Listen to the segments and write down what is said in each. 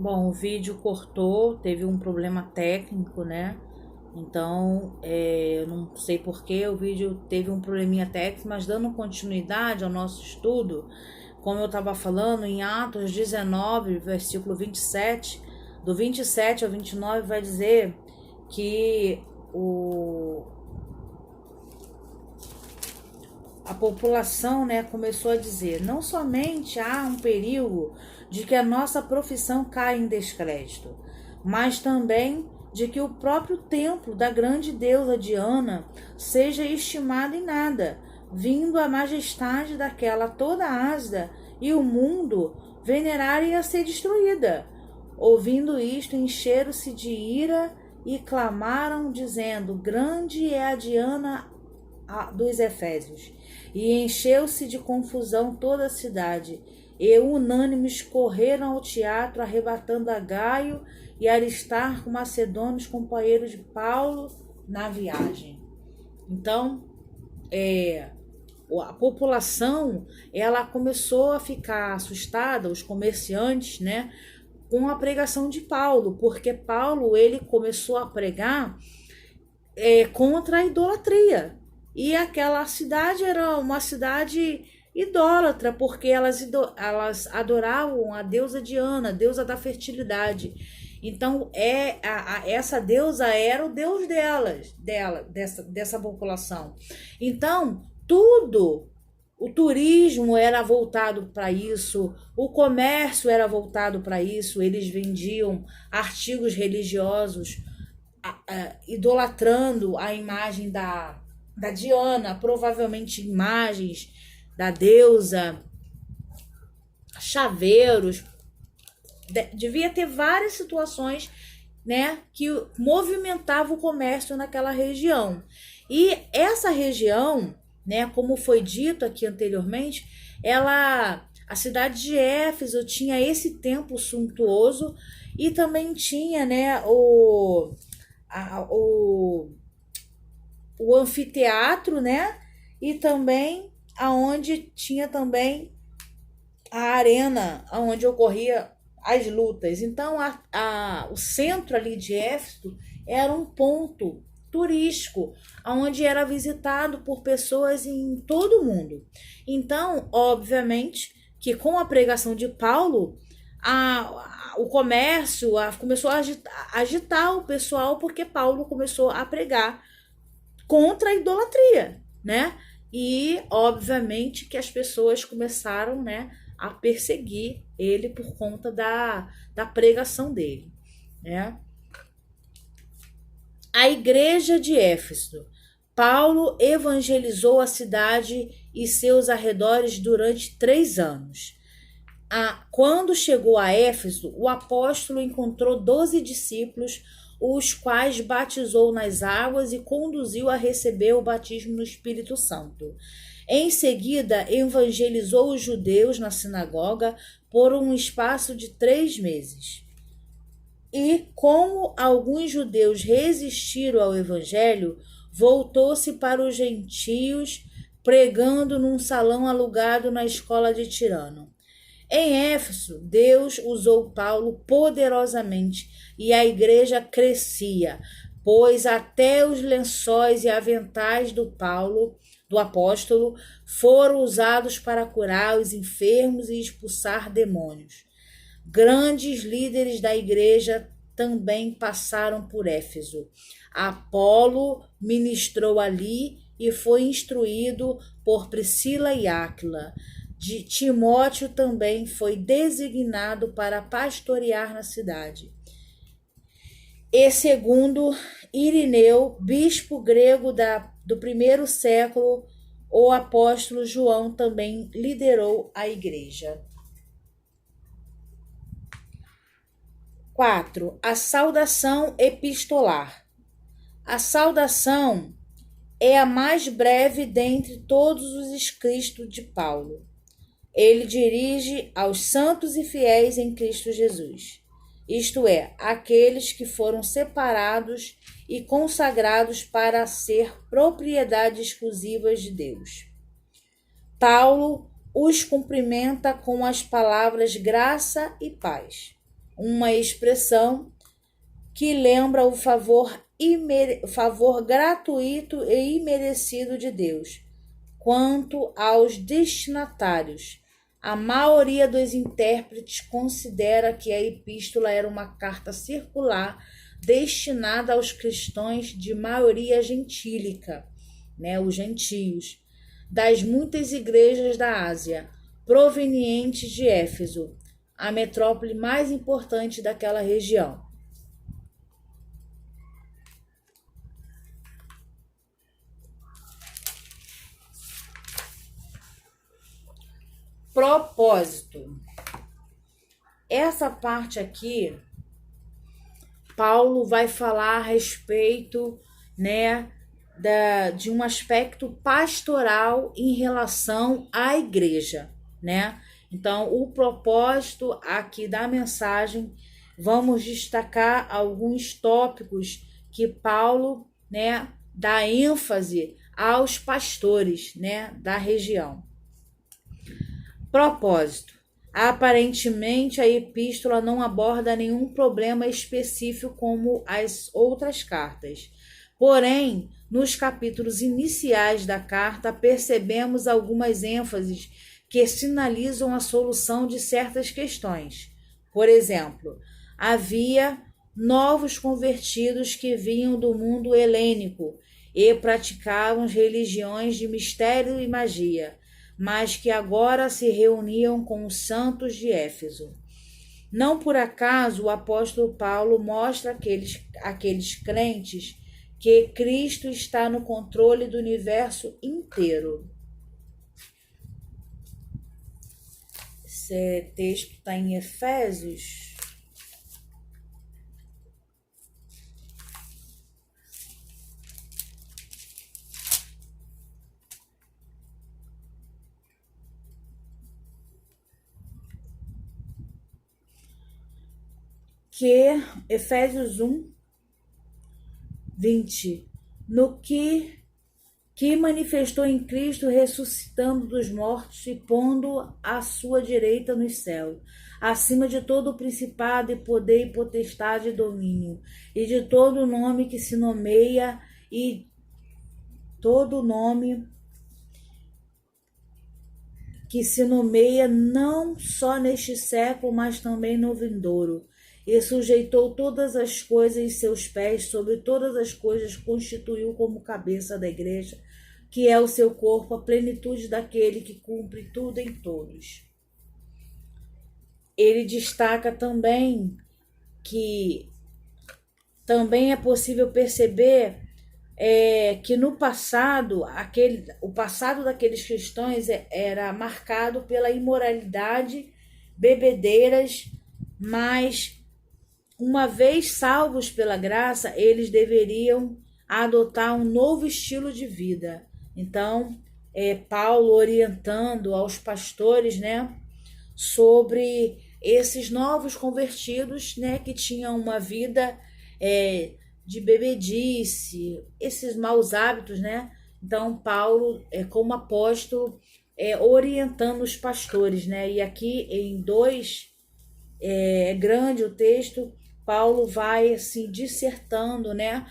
Bom, o vídeo cortou, teve um problema técnico, né? Então, eu não sei por que o vídeo teve um probleminha técnico, mas dando continuidade ao nosso estudo, como eu estava falando, em Atos 19, versículo 27, do 27 ao 29, vai dizer que a população, né, começou a dizer: não somente há um perigo de que a nossa profissão caia em descrédito, mas também de que o próprio templo da grande deusa Diana seja estimado em nada, vindo a majestade daquela toda ásida e o mundo venerarem a ser destruída. Ouvindo isto, encheram-se de ira e clamaram, dizendo: grande é a Diana dos Efésios. E encheu-se de confusão toda a cidade, e unânimes correram ao teatro, arrebatando a Gaio e Aristarco, macedônios, companheiros de Paulo, na viagem. Então, a população, ela começou a ficar assustada, os comerciantes, né, com a pregação de Paulo, porque Paulo, ele começou a pregar contra a idolatria. E aquela cidade era uma cidade idólatra, porque elas adoravam a deusa Diana, a deusa da fertilidade. Então, essa deusa era o deus dessa população. Então, tudo, o turismo era voltado para isso, o comércio era voltado para isso, eles vendiam artigos religiosos, idolatrando a imagem da Diana, provavelmente imagens da deusa, chaveiros. Devia ter várias situações, né, que movimentavam o comércio naquela região. E essa região, né, como foi dito aqui anteriormente, a cidade de Éfeso tinha esse templo suntuoso e também tinha, né, o anfiteatro, né? E também aonde tinha também a arena onde ocorria as lutas. Então, o centro ali de Éfeso era um ponto turístico, onde era visitado por pessoas em todo o mundo. Então, obviamente, que com a pregação de Paulo, o comércio começou a agitar o pessoal, porque Paulo começou a pregar contra a idolatria, né? E obviamente que as pessoas começaram, né, a perseguir ele por conta da pregação dele, né? A igreja de Éfeso. Paulo evangelizou a cidade e seus arredores durante 3 anos. Quando chegou a Éfeso, o apóstolo encontrou 12 discípulos, os quais batizou nas águas e conduziu a receber o batismo no Espírito Santo. Em seguida, evangelizou os judeus na sinagoga por um espaço de 3 meses. E, como alguns judeus resistiram ao evangelho, voltou-se para os gentios, pregando num salão alugado na escola de Tirano. Em Éfeso, Deus usou Paulo poderosamente e a igreja crescia, pois até os lençóis e aventais do apóstolo, foram usados para curar os enfermos e expulsar demônios. Grandes líderes da igreja também passaram por Éfeso. Apolo ministrou ali e foi instruído por Priscila e Áquila. Timóteo também foi designado para pastorear na cidade. E segundo Irineu, bispo grego do primeiro século, o apóstolo João também liderou a igreja. 4. A saudação epistolar. A saudação é a mais breve dentre todos os escritos de Paulo. Ele dirige aos santos e fiéis em Cristo Jesus, isto é, aqueles que foram separados e consagrados para ser propriedade exclusiva de Deus. Paulo os cumprimenta com as palavras graça e paz. uma expressão que lembra o favor gratuito e imerecido de Deus. Quanto aos destinatários, a maioria dos intérpretes considera que a epístola era uma carta circular destinada aos cristãos de maioria gentílica, né, os gentios, das muitas igrejas da Ásia, provenientes de Éfeso, a metrópole mais importante daquela região. Propósito. Essa parte aqui, Paulo vai falar a respeito, né, de um aspecto pastoral em relação à igreja, né? Então, o propósito aqui da mensagem, vamos destacar alguns tópicos que Paulo, né, dá ênfase aos pastores, né, da região. Propósito. Aparentemente, a epístola não aborda nenhum problema específico como as outras cartas. Porém, nos capítulos iniciais da carta, percebemos algumas ênfases que sinalizam a solução de certas questões. Por exemplo, havia novos convertidos que vinham do mundo helênico e praticavam religiões de mistério e magia, mas que agora se reuniam com os santos de Éfeso. Não por acaso o apóstolo Paulo mostra aqueles crentes que Cristo está no controle do universo inteiro. Esse texto está em Efésios. Efésios 1, 20. No que manifestou em Cristo, ressuscitando dos mortos e pondo à sua direita nos céus, acima de todo o principado e poder e potestade e domínio, e de todo nome que se nomeia, e todo nome que se nomeia não só neste século, mas também no vindouro. E sujeitou todas as coisas em seus pés, sobre todas as coisas constituiu como cabeça da igreja, que é o seu corpo, a plenitude daquele que cumpre tudo em todos. Ele destaca também que também é possível perceber que no passado, o passado daqueles cristãos era marcado pela imoralidade, bebedeiras, mas uma vez salvos pela graça, eles deveriam adotar um novo estilo de vida. Então, Paulo orientando aos pastores, né, sobre esses novos convertidos, né, que tinham uma vida de bebedice, esses maus hábitos, né? Então, Paulo, como apóstolo, orientando os pastores, né? E aqui em 2, é grande o texto, Paulo vai assim dissertando, né,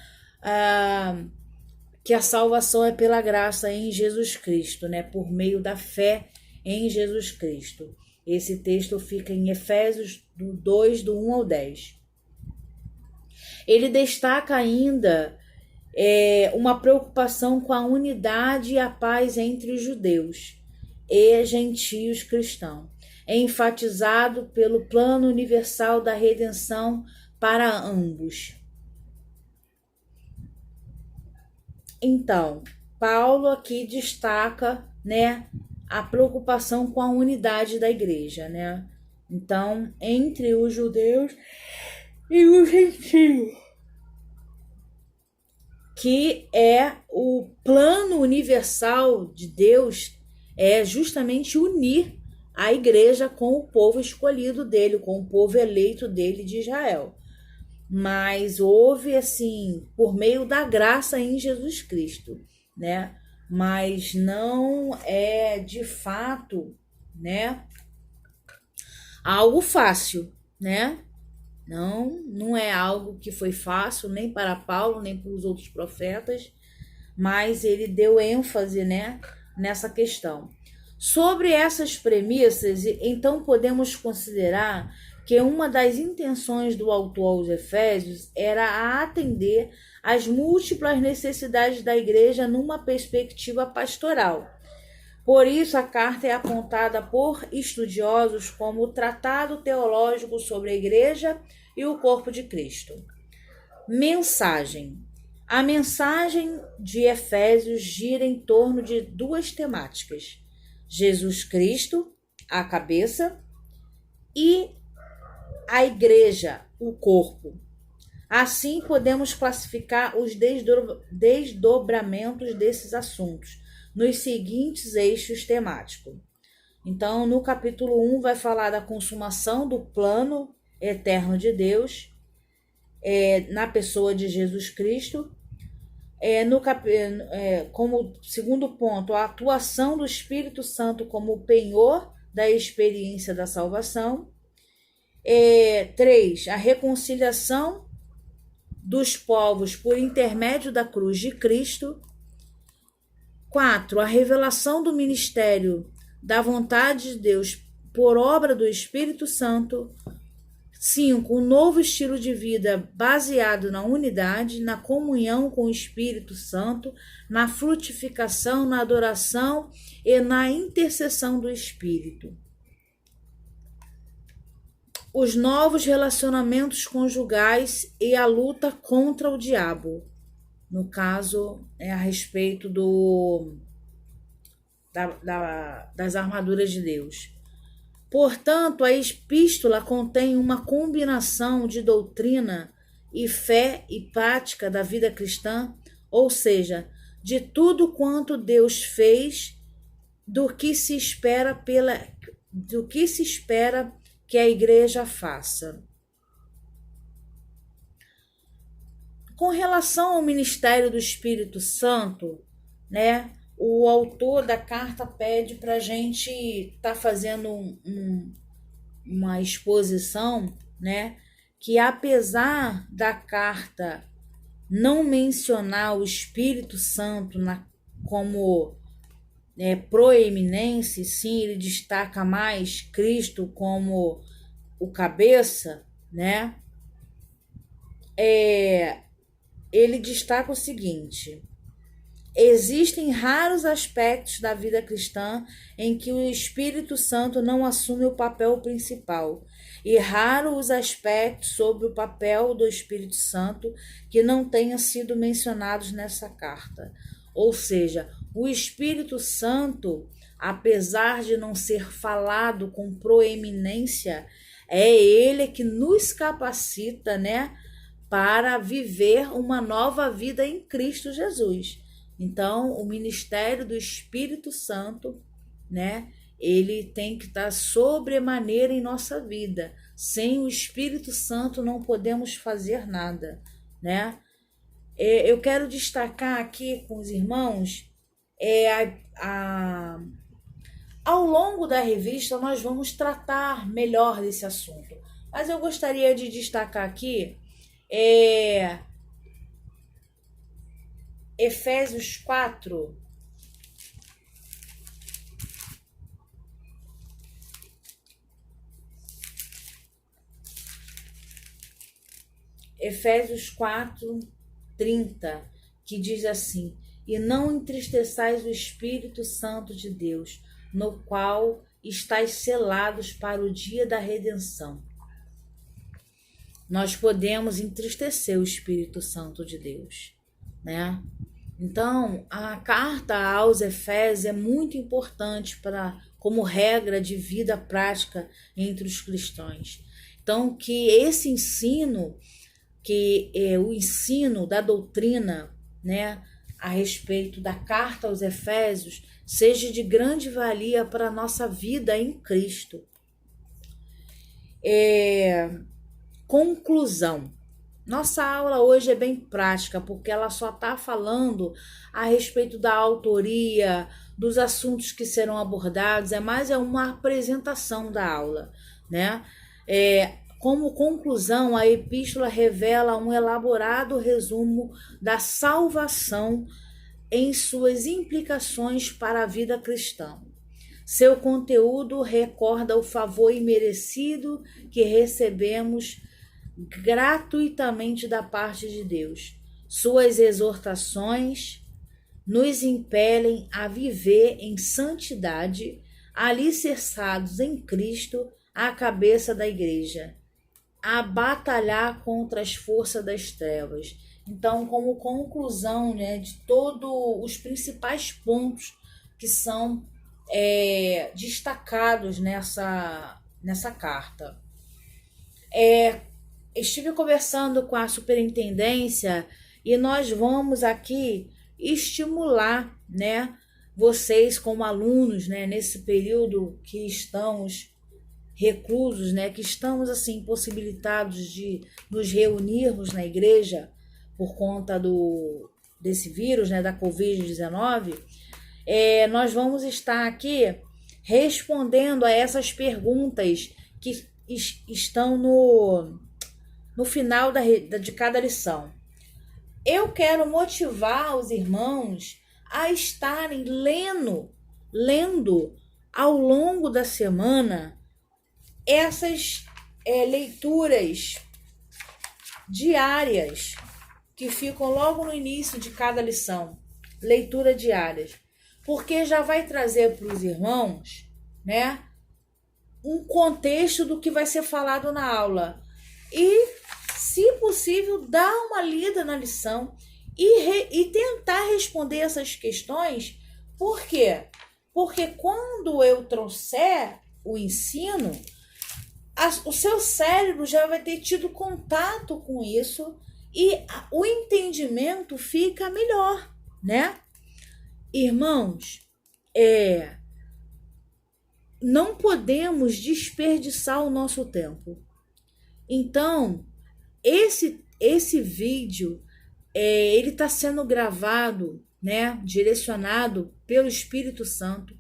que a salvação é pela graça em Jesus Cristo, né, por meio da fé em Jesus Cristo. Esse texto fica em Efésios 2, do 1 ao 10. Ele destaca ainda uma preocupação com a unidade e a paz entre os judeus e gentios cristãos, enfatizado pelo plano universal da redenção para ambos. Então, Paulo aqui destaca, né, a preocupação com a unidade da igreja, né? Então, entre os judeus e os gentios, que é o plano universal de Deus, é justamente unir a igreja com o povo escolhido dele, com o povo eleito dele de Israel. Mas houve, assim, por meio da graça em Jesus Cristo, né? Mas não é, de fato, né, algo fácil, né? Não é algo que foi fácil nem para Paulo, nem para os outros profetas, mas ele deu ênfase, né, nessa questão. Sobre essas premissas, então podemos considerar que uma das intenções do autor aos Efésios era atender às múltiplas necessidades da igreja numa perspectiva pastoral. Por isso, a carta é apontada por estudiosos como o tratado teológico sobre a igreja e o corpo de Cristo. Mensagem. A mensagem de Efésios gira em torno de duas temáticas: Jesus Cristo, a cabeça, e a igreja, o corpo. Assim, podemos classificar os desdobramentos desses assuntos nos seguintes eixos temáticos. Então, no capítulo 1 vai falar da consumação do plano eterno de Deus, na pessoa de Jesus Cristo. Como segundo ponto, a atuação do Espírito Santo como penhor da experiência da salvação. 3. A reconciliação dos povos por intermédio da cruz de Cristo. 4. A revelação do ministério da vontade de Deus por obra do Espírito Santo. 5. Um novo estilo de vida baseado na unidade, na comunhão com o Espírito Santo, na frutificação, na adoração e na intercessão do Espírito. Os novos relacionamentos conjugais e a luta contra o diabo. No caso, é a respeito das armaduras de Deus. Portanto, a epístola contém uma combinação de doutrina e fé e prática da vida cristã, ou seja, de tudo quanto Deus fez, do que se espera que a igreja faça. Com relação ao ministério do Espírito Santo, né, o autor da carta pede para a gente estar fazendo uma exposição, né, que apesar da carta não mencionar o Espírito Santo como proeminência, sim, ele destaca mais Cristo como o cabeça, né? Ele destaca o seguinte: existem raros aspectos da vida cristã em que o Espírito Santo não assume o papel principal, e raros os aspectos sobre o papel do Espírito Santo que não tenham sido mencionados nessa carta. Ou seja, o Espírito Santo, apesar de não ser falado com proeminência, é ele que nos capacita, né, para viver uma nova vida em Cristo Jesus. Então, o ministério do Espírito Santo, né, ele tem que estar sobremaneira em nossa vida. Sem o Espírito Santo não podemos fazer nada, né? Eu quero destacar aqui com os irmãos, ao longo da revista nós vamos tratar melhor desse assunto, mas eu gostaria de destacar aqui Efésios 4, Efésios 4:30, que diz assim: e não entristeçais o Espírito Santo de Deus, no qual estáis selados para o dia da redenção. Nós podemos entristecer o Espírito Santo de Deus, né? Então, a carta aos Efésios é muito importante como regra de vida prática entre os cristãos. Então, que esse ensino, que é o ensino da doutrina, né, a respeito da carta aos Efésios, seja de grande valia para a nossa vida em Cristo. Conclusão. Nossa aula hoje é bem prática, porque ela só está falando a respeito da autoria, dos assuntos que serão abordados, é uma apresentação da aula, né? Como conclusão, a epístola revela um elaborado resumo da salvação em suas implicações para a vida cristã. Seu conteúdo recorda o favor imerecido que recebemos gratuitamente da parte de Deus. Suas exortações nos impelem a viver em santidade, alicerçados em Cristo, a cabeça da igreja, a batalhar contra as forças das trevas. Então, como conclusão, né, de todos os principais pontos que são destacados nessa carta. Estive conversando com a superintendência e nós vamos aqui estimular, né, vocês como alunos, né, nesse período que estamos reclusos, né, que estamos assim impossibilitados de nos reunirmos na igreja por conta desse vírus, né, da Covid-19, nós vamos estar aqui respondendo a essas perguntas que estão no final de cada lição. Eu quero motivar os irmãos a estarem lendo ao longo da semana essas leituras diárias que ficam logo no início de cada lição, leitura diárias, porque já vai trazer para os irmãos, né, um contexto do que vai ser falado na aula e, se possível, dar uma lida na lição e tentar responder essas questões. Por quê? Porque quando eu trouxer o ensino, o seu cérebro já vai ter tido contato com isso e o entendimento fica melhor, né? Irmãos, não podemos desperdiçar o nosso tempo. Então, esse vídeo, ele está sendo gravado, né, direcionado pelo Espírito Santo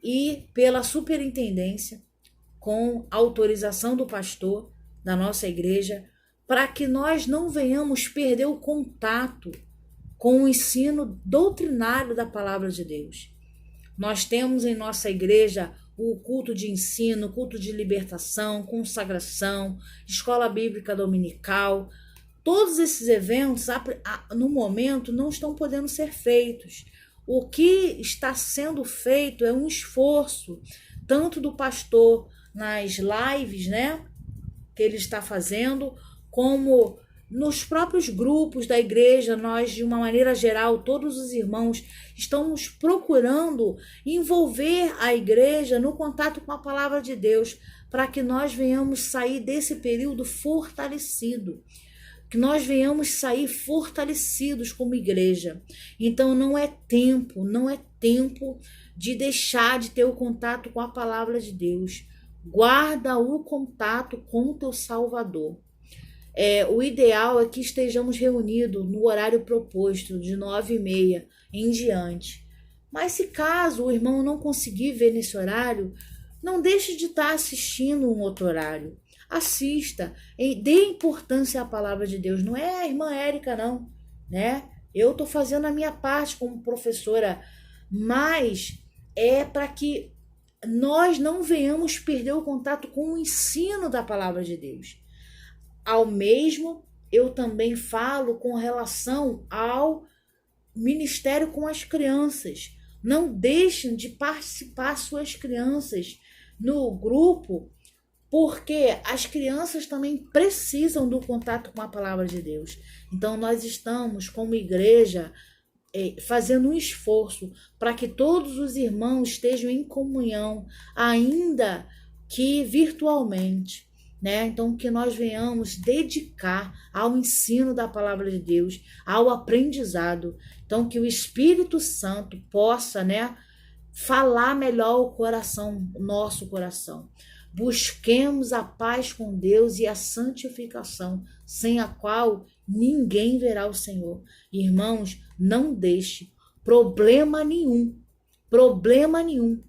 e pela superintendência, com autorização do pastor da nossa igreja, para que nós não venhamos perder o contato com o ensino doutrinário da palavra de Deus. Nós temos em nossa igreja o culto de ensino, culto de libertação, consagração, escola bíblica dominical. Todos esses eventos, no momento, não estão podendo ser feitos. O que está sendo feito é um esforço, tanto do pastor nas lives, né, que ele está fazendo, como nos próprios grupos da igreja. Nós, de uma maneira geral, todos os irmãos estamos procurando envolver a igreja no contato com a palavra de Deus, para que nós venhamos sair desse período fortalecido, que nós venhamos sair fortalecidos como igreja. Então não é tempo de deixar de ter o contato com a palavra de Deus. Guarda o contato com o teu Salvador. O ideal é que estejamos reunidos no horário proposto, de 9h30 em diante. Mas se caso o irmão não conseguir ver nesse horário, não deixe de estar assistindo um outro horário. Assista, dê importância à palavra de Deus. Não é a irmã Érica, não, né? Eu estou fazendo a minha parte como professora, mas é para que nós não venhamos perder o contato com o ensino da palavra de Deus. Ao mesmo, eu também falo com relação ao ministério com as crianças. Não deixem de participar suas crianças no grupo, porque as crianças também precisam do contato com a palavra de Deus. Então, nós estamos, como igreja, fazendo um esforço para que todos os irmãos estejam em comunhão, ainda que virtualmente, né? Então, que nós venhamos dedicar ao ensino da palavra de Deus, ao aprendizado. Então, que o Espírito Santo possa, né, falar melhor o nosso coração. Busquemos a paz com Deus e a santificação, sem a qual ninguém verá o Senhor. Irmãos, não deixe problema nenhum,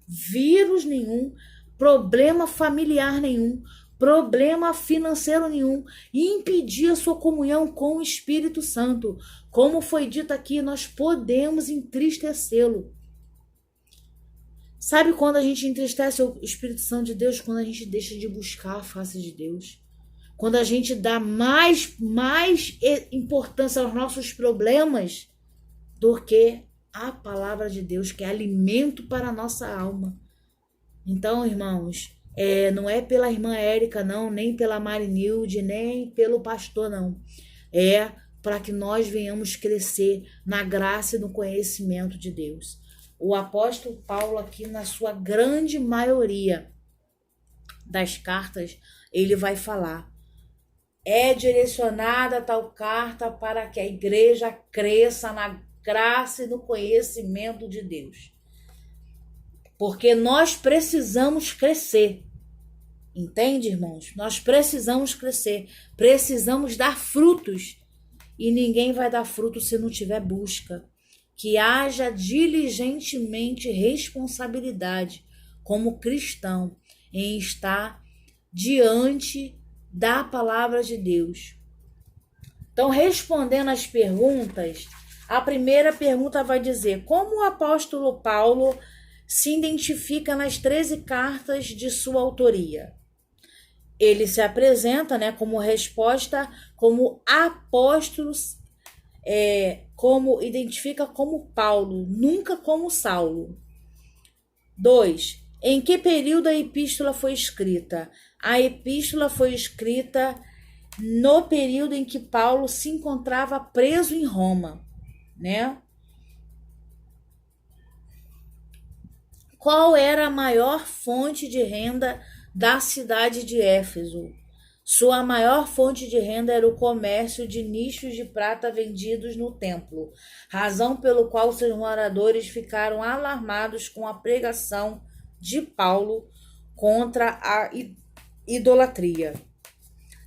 vírus nenhum, problema familiar nenhum, problema financeiro nenhum e impedir a sua comunhão com o Espírito Santo. Como foi dito aqui, nós podemos entristecê-lo. Sabe quando a gente entristece o Espírito Santo de Deus? Quando a gente deixa de buscar a face de Deus. Quando a gente dá mais importância aos nossos problemas do que a palavra de Deus, que é alimento para a nossa alma. Então, irmãos, não é pela irmã Érica, não, nem pela Marinilde, nem pelo pastor, não. É para que nós venhamos crescer na graça e no conhecimento de Deus. O apóstolo Paulo aqui, na sua grande maioria das cartas, ele vai falar: é direcionada tal carta para que a igreja cresça na graça e no conhecimento de Deus. Porque nós precisamos crescer. Entende, irmãos? Nós precisamos crescer. Precisamos dar frutos. E ninguém vai dar fruto se não tiver busca. Que haja diligentemente responsabilidade como cristão em estar diante da palavra de Deus. Então, respondendo às perguntas, a primeira pergunta vai dizer: como o apóstolo Paulo se identifica nas 13 cartas de sua autoria? Ele se apresenta, como resposta, como apóstolo, como identifica como Paulo, nunca como Saulo. 2. Em que período a epístola foi escrita? A epístola foi escrita no período em que Paulo se encontrava preso em Roma, Qual era a maior fonte de renda da cidade de Éfeso? Sua maior fonte de renda era o comércio de nichos de prata vendidos no templo, razão pelo qual seus moradores ficaram alarmados com a pregação de Paulo contra a idolatria.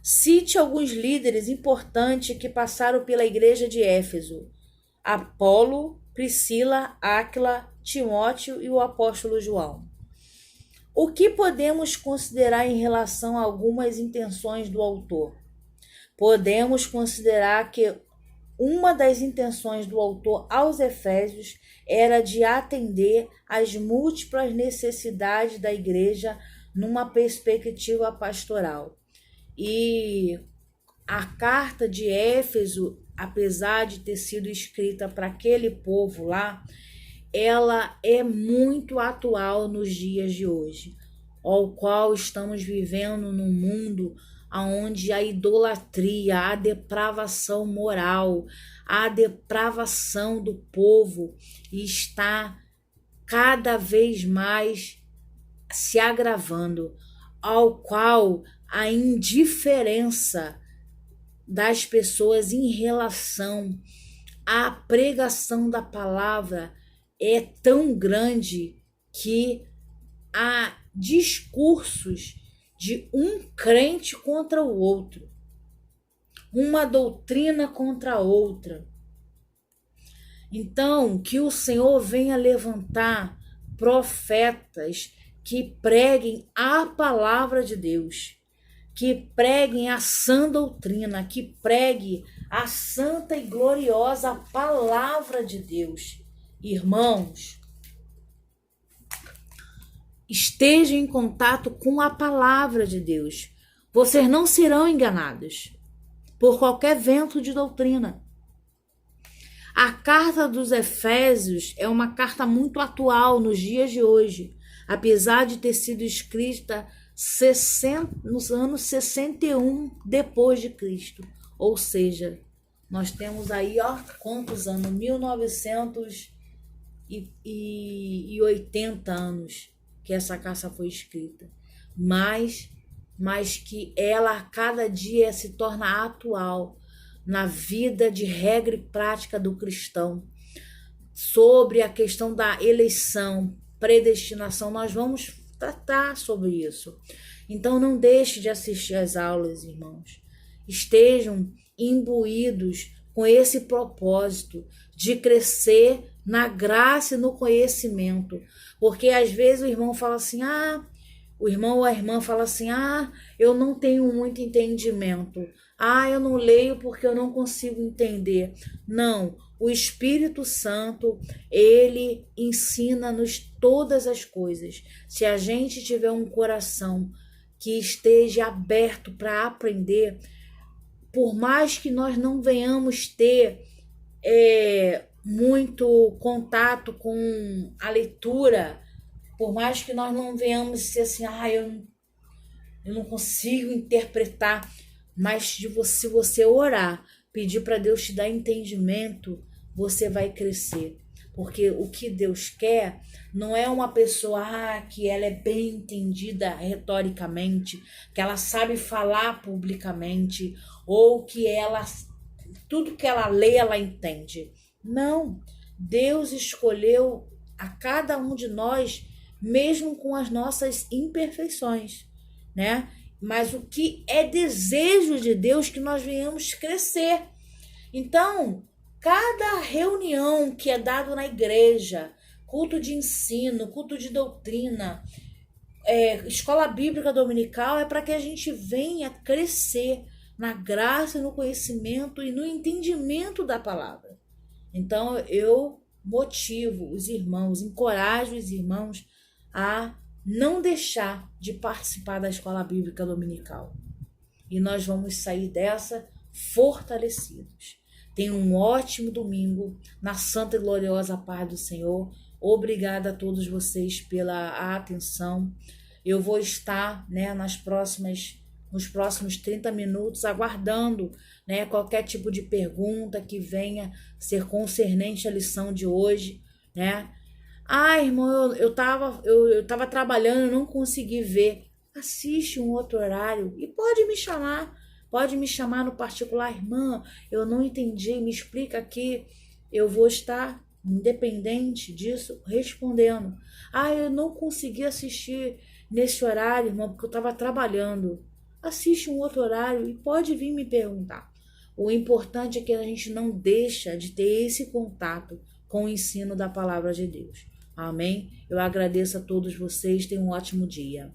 Cite alguns líderes importantes que passaram pela igreja de Éfeso: Apolo, Priscila, Áquila, Timóteo e o apóstolo João. O que podemos considerar em relação a algumas intenções do autor? Podemos considerar que uma das intenções do autor aos Efésios era de atender às múltiplas necessidades da igreja numa perspectiva pastoral. E a carta de Éfeso, apesar de ter sido escrita para aquele povo lá, ela é muito atual nos dias de hoje, ao qual estamos vivendo num mundo onde a idolatria, a depravação moral, a depravação do povo está cada vez mais se agravando, ao qual a indiferença das pessoas em relação à pregação da palavra é tão grande que há discursos de um crente contra o outro, uma doutrina contra a outra. Então, que o Senhor venha levantar profetas que preguem a palavra de Deus, que preguem a sã doutrina, que preguem a santa e gloriosa palavra de Deus. Irmãos, estejam em contato com a palavra de Deus. Vocês não serão enganados por qualquer vento de doutrina. A carta dos Efésios é uma carta muito atual nos dias de hoje, apesar de ter sido escrita nos anos 61 depois de Cristo. Ou seja, nós temos aí, quantos anos? 1980 anos que essa carta foi escrita. Mas que ela a cada dia se torna atual na vida de regra e prática do cristão. Sobre a questão da eleição, predestinação, nós vamos tratar sobre isso. Então não deixe de assistir às aulas, irmãos. Estejam imbuídos com esse propósito de crescer na graça e no conhecimento. Porque às vezes o irmão fala assim: o irmão ou a irmã fala assim: ah, eu não tenho muito entendimento. Ah, eu não leio porque eu não consigo entender. Não, o Espírito Santo, ele ensina-nos todas as coisas. Se a gente tiver um coração que esteja aberto para aprender, por mais que nós não venhamos ter muito contato com a leitura, por mais que nós não venhamos ser assim, eu não consigo interpretar, mas se você orar, pedir para Deus te dar entendimento, você vai crescer. Porque o que Deus quer não é uma pessoa que ela é bem entendida retoricamente, que ela sabe falar publicamente, ou que ela tudo que ela lê ela entende. Não. Deus escolheu a cada um de nós, mesmo com as nossas imperfeições, né? Mas o que é desejo de Deus que nós venhamos crescer. Então, cada reunião que é dado na igreja, culto de ensino, culto de doutrina, escola bíblica dominical, é para que a gente venha crescer na graça, no conhecimento e no entendimento da palavra. Então eu motivo os irmãos, encorajo os irmãos a não deixar de participar da escola bíblica dominical. E nós vamos sair dessa fortalecidos. Tenha um ótimo domingo na santa e gloriosa paz do Senhor. Obrigada a todos vocês pela atenção. Eu vou estar, né, nos próximos 30 minutos aguardando, né, qualquer tipo de pergunta que venha ser concernente à lição de hoje, né? Irmão, eu tava trabalhando, eu não consegui ver. Assiste um outro horário e pode me chamar no particular, irmã, eu não entendi, me explica aqui. Eu vou estar, independente disso, respondendo. Eu não consegui assistir nesse horário, irmão, porque eu estava trabalhando. Assiste um outro horário e pode vir me perguntar. O importante é que a gente não deixa de ter esse contato com o ensino da palavra de Deus. Amém? Eu agradeço a todos vocês. Tenham um ótimo dia.